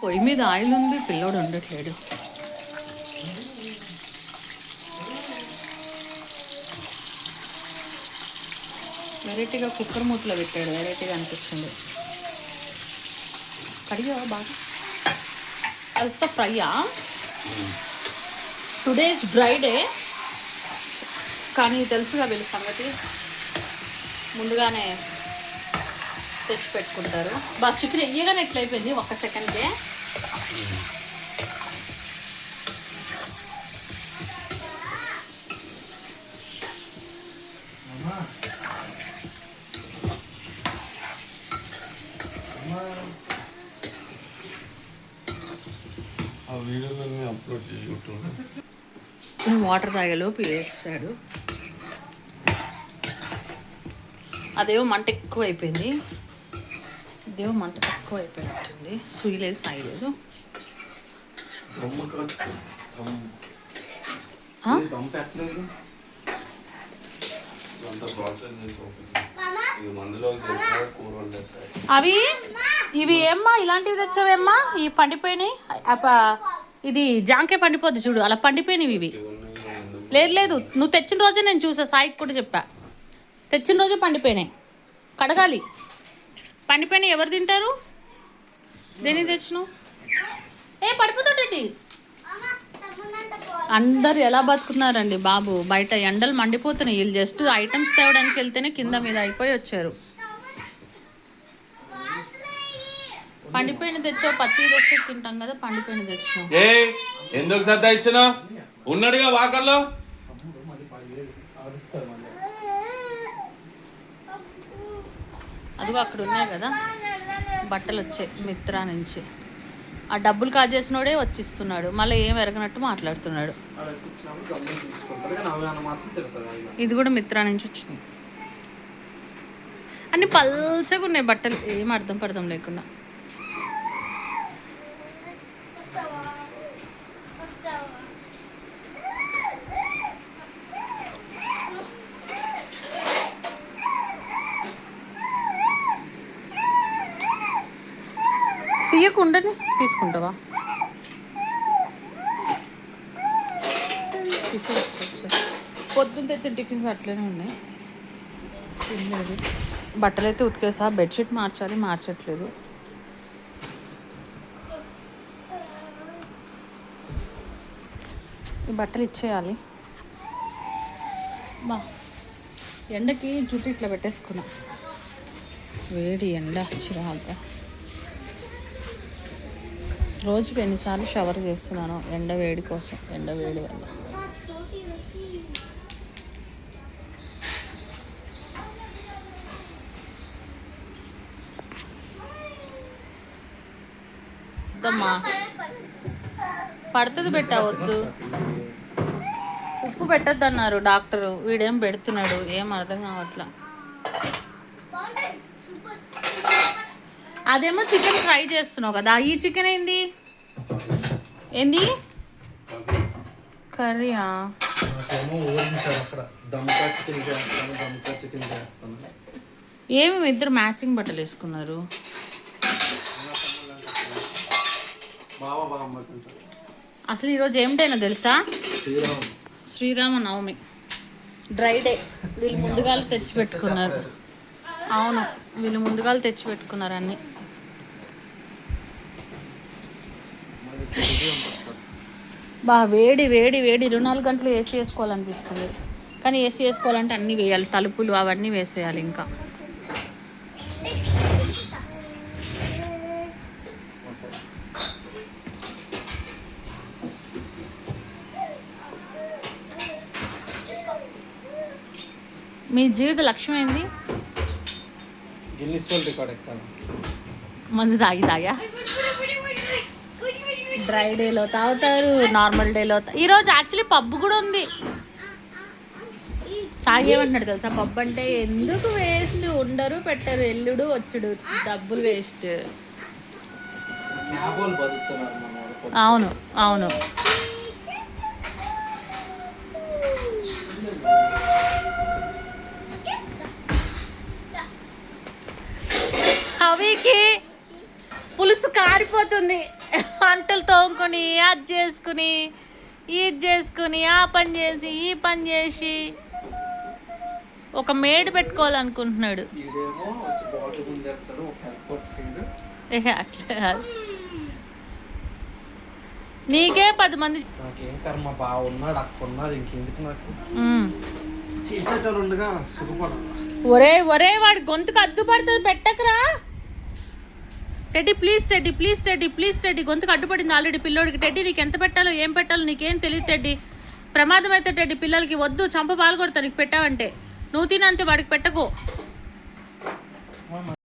పొయ్యి మీద ఆయిల్ ఉంది, పిల్లోడు ఉండట్లేడు. వెరైటీగా కుక్కర్ మూతలో పెట్టాడు, వెరైటీగా అనిపించింది. కడిగా బాగా అంత ఫ్రైయా. టుడే ఇస్ డ్రైడే, కానీ తెలుసుగా వీళ్ళ సంగతి, ముందుగానే తెచ్చి పెట్టుకుంటారు. బాగా చికెన్ ఇయ్యగానే ఎట్లయిపోయింది ఒక్క సెకండ్కే. వాటర్ తాగేలోపు వేసాడు. అదేమో మంట ఎక్కువ అయిపోయింది, ఇదేమో మంట తక్కువ అయిపోయినట్టుంది. సుయ్యి లేదు, సాయి లేదు. అవి ఇవి ఏమ్మా ఇలాంటివి తెచ్చావేమ్మా? ఇవి పండిపోయినాయి. ఇది జాంకాయ పండిపోద్ది చూడు, అలా పండిపోయినవి ఇవి. లేదు లేదు, నువ్వు తెచ్చిన రోజే నేను చూసా, సాయికి కూడా చెప్పా. తెచ్చిన రోజే పండిపోయినాయి, కడగాలి. పండిపోయినాయి ఎవరు తింటారు? దేనికి తెచ్చినావు? పడిపోతాడేంటి? అందరు ఎలా బతుకుతున్నారండి బాబు, బయట ఎండలు మండిపోతున్నాయి. వీళ్ళు జస్ట్ ఐటమ్స్ తేవడానికి వెళ్తేనే కింద మీద అయిపోయి వచ్చారు. పండిపోయిన తెచ్చావు, పచ్చి తెచ్చి తింటాం కదా, పండిపోయిన తెచ్చినావు. ఎందుకు సత్తా ఇస్తున్నావు? ఉన్నాడుగా వాకర్లో. అదిగో అక్కడ ఉన్నాయి కదా బట్టలు వచ్చాయి మిత్రా నుంచి. ఆ డబ్బులు కాజ్ చేసినోడే వచ్చిస్తున్నాడు, మళ్ళీ ఏం ఎరగనట్టు మాట్లాడుతున్నాడు. ఇది కూడా మిత్రా నుంచి వచ్చింది. అన్ని పల్చగా ఉన్నాయి బట్టలు, ఏం అర్థం పడతాం లేకుండా. తీయకుండానే తీసుకుంటావా? టిఫిన్స్ పొద్దున్న తెచ్చిన టిఫిన్స్ అట్లనే ఉన్నాయి, తినలేదు. బట్టలు అయితే ఉతికేసా, బెడ్షీట్ మార్చాలి, మార్చట్లేదు. ఈ బట్టలు ఇచ్చేయాలి. బా ఎండకి జుట్టు ఇట్లా పెట్టేసుకున్నా, వేడి ఎండ చిరాగా. రోజుకి ఎన్నిసార్లు షవర్ చేస్తున్నాను ఎండ వేడి కోసం, ఎండ వేడి వల్ల. వద్దమ్మా, పడుతుంది పెట్టవద్దు. ఉప్పు పెట్టద్దు అన్నారు డాక్టరు, వీడేం పెడుతున్నాడు ఏం అర్థం కావట్లా. అదేమో చికెన్ ఫ్రై చేస్తున్నావు కదా, ఈ చికెన్ ఏంది ఏంది కర్రీయా? ఏమి ఇద్దరు మ్యాచింగ్ బట్టలు వేసుకున్నారు. అసలు ఈరోజు ఏమిటైనా తెలుసా? Sri Rama Navami, dry day. వీళ్ళు ముందుగా తెచ్చి పెట్టుకున్నారు. అవును, వీళ్ళు ముందుగా తెచ్చి పెట్టుకున్నారు అన్నీ. బా వేడి వేడి వేడి, 24 గంటలు ఏసీ వేసుకోవాలనిపిస్తుంది. కానీ ఏసీ వేసుకోవాలంటే అన్నీ వేయాలి, తలుపులు అవన్నీ వేసేయాలి. ఇంకా మీ జీవిత లక్ష్యం ఏంది? మందు తాగా డ్రై డేలో తాగుతారు, నార్మల్ డేలో. ఈరోజు యాక్చువల్లీ పబ్ కూడా ఉంది. సాగి ఏమంటున్నాడు తెలుసా, పబ్ అంటే ఎందుకు వేస్ట్, ఉండరు పెట్టరు, ఎల్లుడు వచ్చుడు, డబ్బులు వేస్ట్. అవును అవును. అవికి పులుసు కారిపోతుంది. అంటలు తోముకొని అది చేసుకుని ఇది చేసుకుని ఆ పని చేసి ఈ పని చేసి ఒక మేడ్ పెట్టుకోవాలనుకుంటున్నాడు. అట్లా కాదు, నీకే 10 మంది. నాకేం కర్మ బాగున్నాడు అక్క ఉన్నది ఇంకెందుకు నాకు చేసేటోళ్ళు ఉండగా సుఖపడాలి. ఒరే ఒరే వాడి గొంతుకు అడ్డుపడుతుంది, పెట్టకరా teddy. Please teddy, please teddy, please teddy. గొంతుకు అడ్డుపడింది ఆల్రెడీ పిల్లోడికి. టెడ్డీ నీకు ఎంత పెట్టాలో ఏం పెట్టాలో నీకేం తెలియదు టెడ్డీ. ప్రమాదం అయితే టెడ్డీ పిల్లలకి. వద్దు, చంప పాలు కొడతా నీకు పెట్టావంటే. నువ్వు తినంతే వాడికి పెట్టకు.